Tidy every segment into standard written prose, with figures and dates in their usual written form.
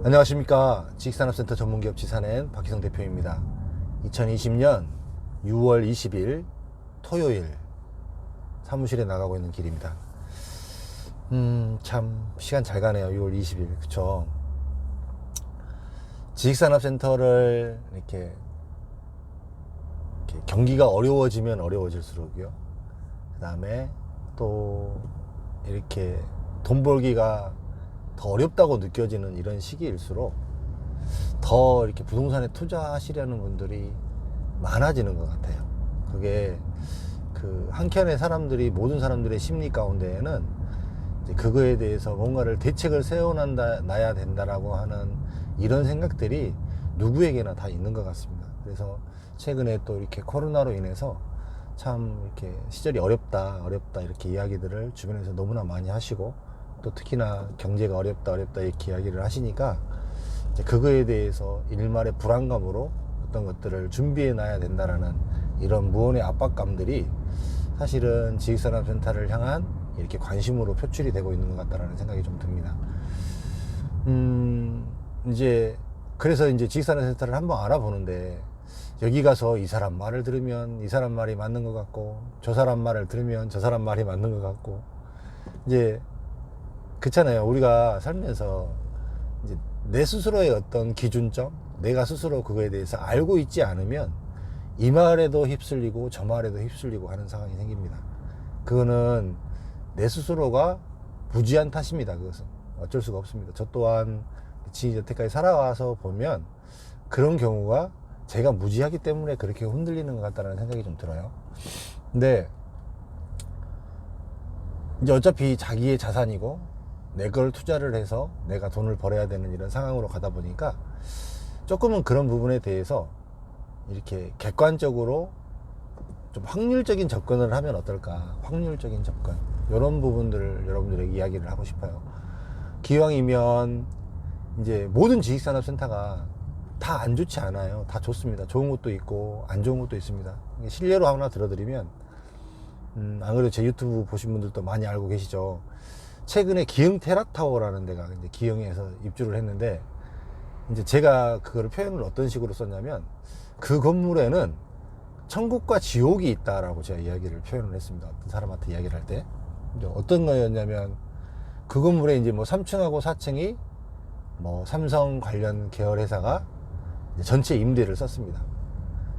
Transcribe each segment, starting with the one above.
안녕하십니까. 지식산업센터 전문기업 지산엔 박희성 대표입니다. 2020년 6월 20일 토요일 사무실에 나가고 있는 길입니다. 참 시간 잘 가네요. 6월 20일 그쵸. 지식산업센터를 이렇게 경기가 어려워지면 어려워질수록요, 그 다음에 또 이렇게 돈 벌기가 더 어렵다고 느껴지는 이런 시기일수록 더 이렇게 부동산에 투자하시려는 분들이 많아지는 것 같아요. 그게 그 한켠의 사람들이, 모든 사람들의 심리 가운데에는 이제 그거에 대해서 뭔가를 대책을 세워놔야 된다라고 하는 이런 생각들이 누구에게나 다 있는 것 같습니다. 그래서 최근에 또 이렇게 코로나로 인해서 참 이렇게 시절이 어렵다 이렇게 이야기들을 주변에서 너무나 많이 하시고, 또 특히나 경제가 어렵다 이렇게 이야기를 하시니까 이제 그거에 대해서 일말의 불안감으로 어떤 것들을 준비해 놔야 된다라는 이런 무언의 압박감들이 사실은 지식산업센터를 향한 이렇게 관심으로 표출이 되고 있는 것 같다라는 생각이 좀 듭니다. 이제 그래서 이제 지식산업센터를 한번 알아보는데, 여기 가서 이 사람 말을 들으면 이 사람 말이 맞는 것 같고, 저 사람 말을 들으면 저 사람 말이 맞는 것 같고, 이제 그렇잖아요. 우리가 살면서 이제 내 스스로의 어떤 기준점, 내가 스스로 그거에 대해서 알고 있지 않으면 이 말에도 휩쓸리고 저 말에도 휩쓸리고 하는 상황이 생깁니다. 그거는 내 스스로가 무지한 탓입니다. 그것은 어쩔 수가 없습니다. 저 또한 여태까지 살아와서 보면 그런 경우가 제가 무지하기 때문에 그렇게 흔들리는 것 같다는 생각이 좀 들어요. 근데 이제 어차피 자기의 자산이고 내 걸 투자를 해서 내가 돈을 벌어야 되는 이런 상황으로 가다 보니까 조금은 그런 부분에 대해서 이렇게 객관적으로 좀 확률적인 접근을 하면 어떨까. 확률적인 접근, 이런 부분들을 여러분들에게 이야기를 하고 싶어요. 기왕이면 이제 모든 지식산업센터가 다 안 좋지 않아요. 다 좋습니다. 좋은 것도 있고 안 좋은 것도 있습니다. 실례로 하나 들어드리면, 안 그래도 제 유튜브 보신 분들도 많이 알고 계시죠. 최근에 기흥 테라타워라는 데가 이제 기흥에서 입주를 했는데, 이제 제가 그거를 표현을 어떤 식으로 썼냐면, 그 건물에는 천국과 지옥이 있다라고 제가 이야기를 표현을 했습니다. 어떤 사람한테 이야기를 할 때. 이제 어떤 거였냐면, 그 건물에 이제 뭐 3층하고 4층이 뭐 삼성 관련 계열 회사가 전체 임대를 썼습니다.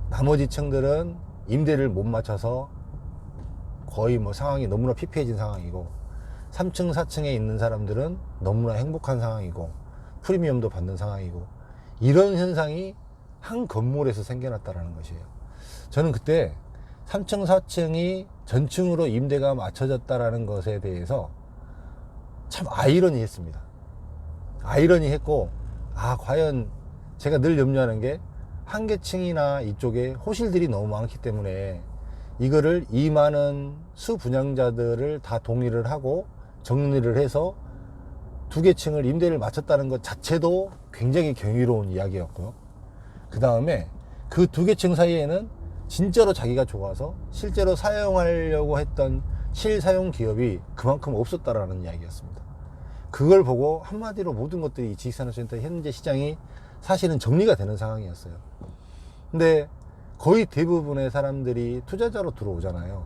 나머지 층들은 임대를 못 맞춰서 거의 뭐 상황이 너무나 피폐해진 상황이고, 3층, 4층에 있는 사람들은 너무나 행복한 상황이고 프리미엄도 받는 상황이고, 이런 현상이 한 건물에서 생겨났다라는 것이에요. 저는 그때 3층, 4층이 전층으로 임대가 맞춰졌다라는 것에 대해서 참 아이러니했습니다. 아이러니했고, 과연 제가 늘 염려하는 게, 한 개층이나 이쪽에 호실들이 너무 많기 때문에 이거를 이 많은 수분양자들을 다 동의를 하고 정리를 해서 두 개 층을 임대를 마쳤다는 것 자체도 굉장히 경이로운 이야기였고요. 그 다음에 그 두 개 층 사이에는 진짜로 자기가 좋아서 실제로 사용하려고 했던 실사용 기업이 그만큼 없었다라는 이야기였습니다. 그걸 보고 한마디로 모든 것들이 지식산업센터 현재 시장이 사실은 정리가 되는 상황이었어요. 근데 거의 대부분의 사람들이 투자자로 들어오잖아요.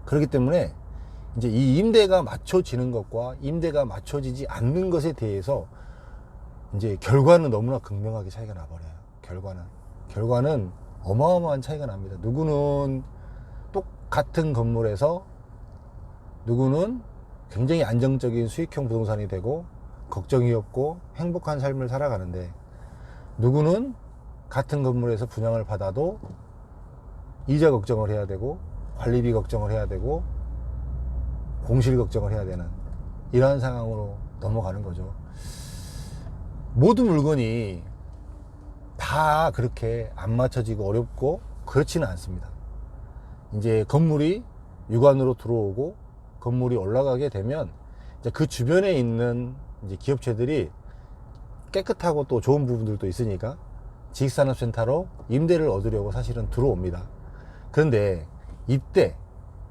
그렇기 때문에 이제 이 임대가 맞춰지는 것과 임대가 맞춰지지 않는 것에 대해서 이제 결과는 너무나 극명하게 차이가 나버려요. 결과는 어마어마한 차이가 납니다. 누구는 똑같은 건물에서 누구는 굉장히 안정적인 수익형 부동산이 되고 걱정이 없고 행복한 삶을 살아가는데, 누구는 같은 건물에서 분양을 받아도 이자 걱정을 해야 되고 관리비 걱정을 해야 되고 공실 걱정을 해야 되는 이러한 상황으로 넘어가는 거죠. 모든 물건이 다 그렇게 안 맞춰지고 어렵고 그렇지는 않습니다. 이제 건물이 육안으로 들어오고 건물이 올라가게 되면 이제 그 주변에 있는 이제 기업체들이 깨끗하고 또 좋은 부분들도 있으니까 지식산업센터로 임대를 얻으려고 사실은 들어옵니다. 그런데 이때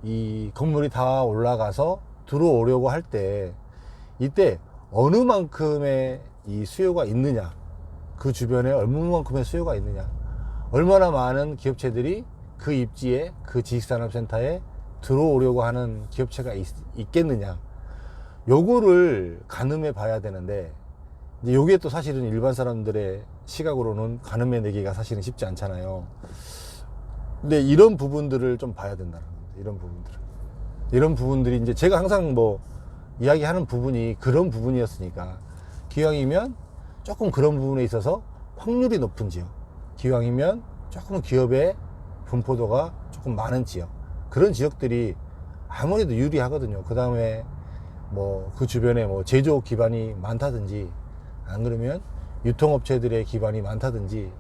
이 건물이 다 올라가서 들어오려고 할 때, 이때 어느 만큼의 이 수요가 있느냐, 그 주변에 얼마만큼의 수요가 있느냐, 얼마나 많은 기업체들이 그 입지에, 그 지식산업센터에 들어오려고 하는 기업체가 있겠느냐, 요거를 가늠해 봐야 되는데, 이제 요게 또 사실은 일반 사람들의 시각으로는 가늠해 내기가 사실은 쉽지 않잖아요. 근데 이런 부분들을 좀 봐야 된다는 겁니다. 이런 부분들이 이제 제가 항상 뭐 이야기하는 부분이 그런 부분이었으니까, 기왕이면 조금 그런 부분에 있어서 확률이 높은 지역, 기왕이면 조금 기업의 분포도가 조금 많은 지역, 그런 지역들이 아무래도 유리하거든요. 그 다음에 뭐 그 주변에 뭐 제조업 기반이 많다든지, 안 그러면 유통업체들의 기반이 많다든지,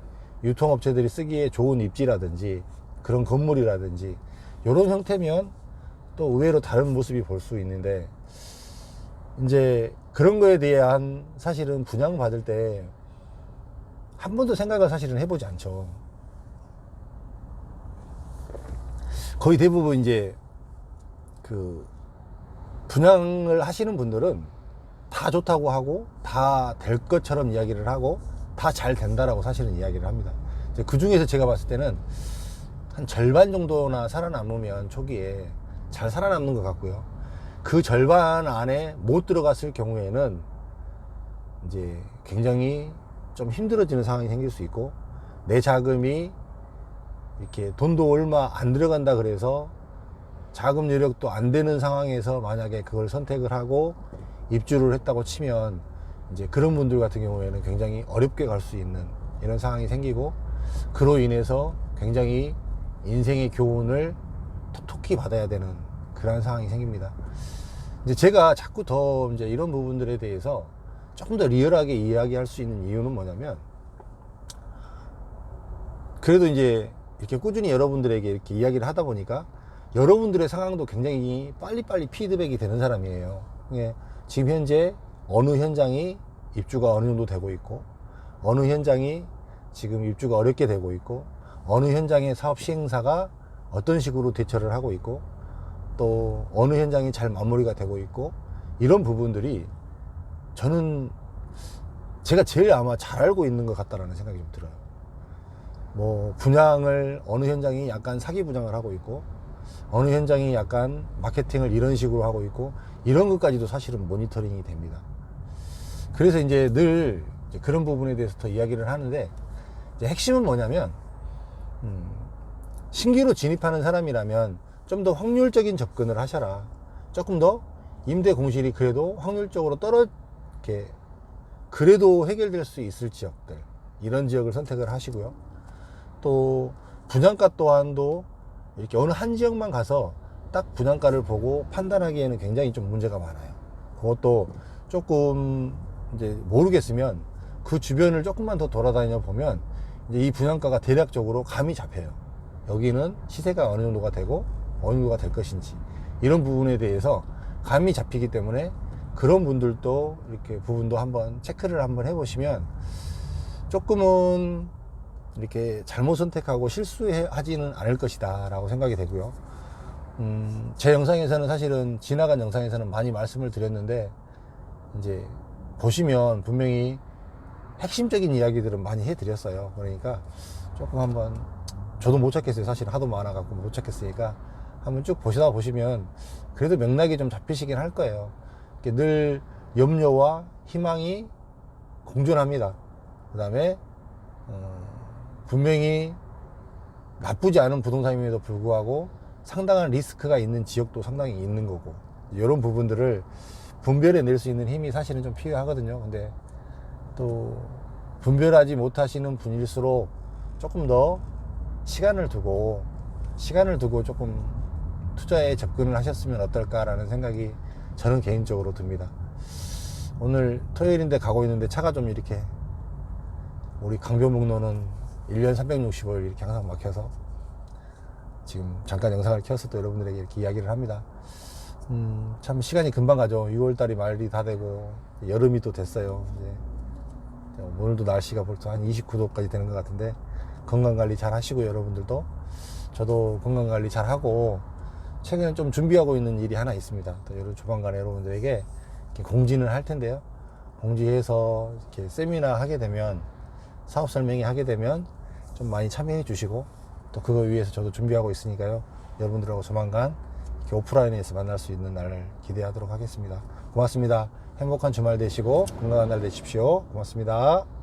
유통업체들이 쓰기에 좋은 입지라든지 그런 건물이라든지, 이런 형태면 또 의외로 다른 모습이 볼 수 있는데, 이제 그런 거에 대한 사실은 분양받을 때 한 번도 생각을 사실은 해보지 않죠. 거의 대부분 이제 그 분양을 하시는 분들은 다 좋다고 하고, 다 될 것처럼 이야기를 하고, 다 잘 된다라고 사실은 이야기를 합니다. 그 중에서 제가 봤을 때는 한 절반 정도나 살아남으면 초기에 잘 살아남는 것 같고요. 그 절반 안에 못 들어갔을 경우에는 이제 굉장히 좀 힘들어지는 상황이 생길 수 있고, 내 자금이 이렇게 돈도 얼마 안 들어간다 그래서 자금 여력도 안 되는 상황에서 만약에 그걸 선택을 하고 입주를 했다고 치면, 이제 그런 분들 같은 경우에는 굉장히 어렵게 갈 수 있는 이런 상황이 생기고, 그로 인해서 굉장히 인생의 교훈을 톡톡히 받아야 되는 그런 상황이 생깁니다. 이제 제가 자꾸 더 이제 이런 부분들에 대해서 조금 더 리얼하게 이야기할 수 있는 이유는 뭐냐면, 그래도 이제 이렇게 꾸준히 여러분들에게 이렇게 이야기를 하다 보니까 여러분들의 상황도 굉장히 빨리빨리 피드백이 되는 사람이에요. 지금 현재 어느 현장이 입주가 어느 정도 되고 있고, 어느 현장이 지금 입주가 어렵게 되고 있고, 어느 현장의 사업 시행사가 어떤 식으로 대처를 하고 있고, 또 어느 현장이 잘 마무리가 되고 있고, 이런 부분들이 저는 제가 제일 아마 잘 알고 있는 것 같다라는 생각이 좀 들어요. 뭐 분양을 어느 현장이 약간 사기 분양을 하고 있고, 어느 현장이 약간 마케팅을 이런 식으로 하고 있고, 이런 것까지도 사실은 모니터링이 됩니다. 그래서 이제 늘 이제 그런 부분에 대해서 더 이야기를 하는데, 이제 핵심은 뭐냐면, 신규로 진입하는 사람이라면 좀 더 확률적인 접근을 하셔라. 조금 더 임대 공실이 그래도 확률적으로 이렇게 그래도 해결될 수 있을 지역들, 이런 지역을 선택을 하시고요. 또 분양가 또한도 이렇게 어느 한 지역만 가서 딱 분양가를 보고 판단하기에는 굉장히 좀 문제가 많아요. 그것도 조금 이제 모르겠으면 그 주변을 조금만 더 돌아다녀 보면 이제 이 분양가가 대략적으로 감이 잡혀요. 여기는 시세가 어느 정도가 되고 어느 정도가 될 것인지, 이런 부분에 대해서 감이 잡히기 때문에 그런 분들도 이렇게 부분도 한번 체크를 한번 해보시면 조금은 이렇게 잘못 선택하고 실수하지는 않을 것이다 라고 생각이 되고요. 제 영상에서는 사실은 지나간 영상에서는 많이 말씀을 드렸는데, 이제 보시면 분명히 핵심적인 이야기들은 많이 해드렸어요. 그러니까 조금 한번, 저도 못 찾겠어요. 사실 하도 많아갖고 못 찾겠으니까 한번 쭉 보시다 보시면 그래도 맥락이 좀 잡히시긴 할 거예요. 늘 염려와 희망이 공존합니다. 그 다음에 분명히 나쁘지 않은 부동산임에도 불구하고 상당한 리스크가 있는 지역도 상당히 있는 거고, 이런 부분들을 분별해 낼 수 있는 힘이 사실은 좀 필요하거든요. 근데 또 분별하지 못하시는 분일수록 조금 더 시간을 두고 조금 투자에 접근을 하셨으면 어떨까라는 생각이 저는 개인적으로 듭니다. 오늘 토요일인데 가고 있는데 차가 좀 이렇게, 우리 강변북로는 1년 365일 이렇게 항상 막혀서 지금 잠깐 영상을 켜서 또 여러분들에게 이렇게 이야기를 합니다. 참 시간이 금방 가죠. 6월달이 말이 다 되고 여름이 또 됐어요. 이제 오늘도 날씨가 벌써 한 29도까지 되는 것 같은데, 건강관리 잘 하시고, 여러분들도 저도 건강관리 잘 하고, 최근에 좀 준비하고 있는 일이 하나 있습니다. 또 조만간에 여러분들에게 공지는 할 텐데요. 공지해서 이렇게 세미나 하게 되면, 사업 설명회 하게 되면 좀 많이 참여해 주시고, 또 그거 위해서 저도 준비하고 있으니까요. 여러분들하고 조만간 이렇게 오프라인에서 만날 수 있는 날을 기대하도록 하겠습니다. 고맙습니다. 행복한 주말 되시고 건강한 날 되십시오. 고맙습니다.